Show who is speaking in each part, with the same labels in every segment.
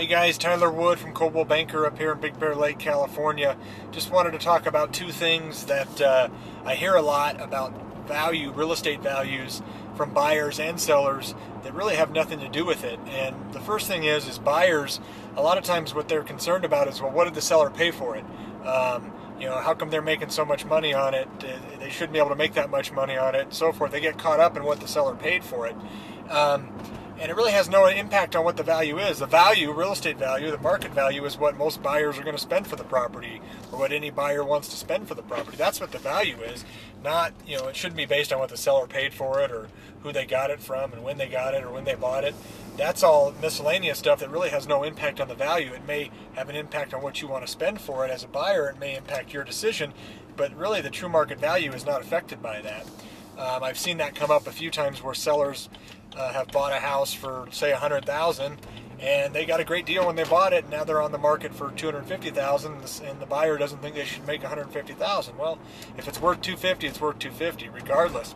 Speaker 1: Hey guys, Tyler Wood from Coldwell Banker up here in Big Bear Lake, California. Just wanted to talk about two things that I hear a lot about real estate values from buyers and sellers that really have nothing to do with it. And the first thing is buyers, a lot of times what they're concerned about is, well, what did the seller pay for it? How come they're making so much money on it? They shouldn't be able to make that much money on it, and so forth. They get caught up in what the seller paid for it. And it really has no impact on what the value is. The value, real estate value, the market value is what most buyers are going to spend for the property, or what any buyer wants to spend for the property. That's what the value is. Not, it shouldn't be based on what the seller paid for it, or who they got it from, and when they got it, or when they bought it. That's all miscellaneous stuff that really has no impact on the value. It may have an impact on what you want to spend for it as a buyer. It may impact your decision, but really the true market value is not affected by that. I've seen that come up a few times where sellers have bought a house for, say, $100,000, and they got a great deal when they bought it, and now they're on the market for $250,000, and the buyer doesn't think they should make $150,000. Well, if it's worth $250,000, it's worth $250,000 regardless.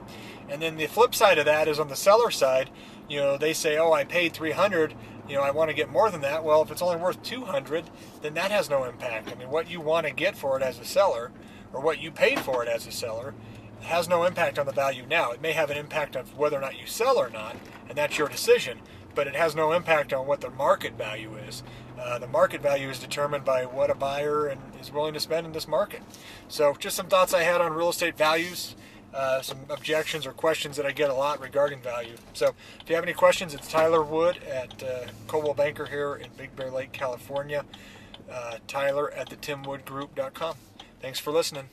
Speaker 1: And then the flip side of that is on the seller side. They say, oh, I paid $300,000. I want to get more than that. Well, if it's only worth $200,000, then that has no impact. I mean, what you want to get for it as a seller, or what you paid for it as a seller, has no impact on the value now. It may have an impact on whether or not you sell or not, and that's your decision, but it has no impact on what the market value is. The market value is determined by what a buyer is willing to spend in this market. So just some thoughts I had on real estate values, some objections or questions that I get a lot regarding value. So if you have any questions, it's Tyler Wood at Coldwell Banker here in Big Bear Lake, California. Tyler at thetimwoodgroup.com. Thanks for listening.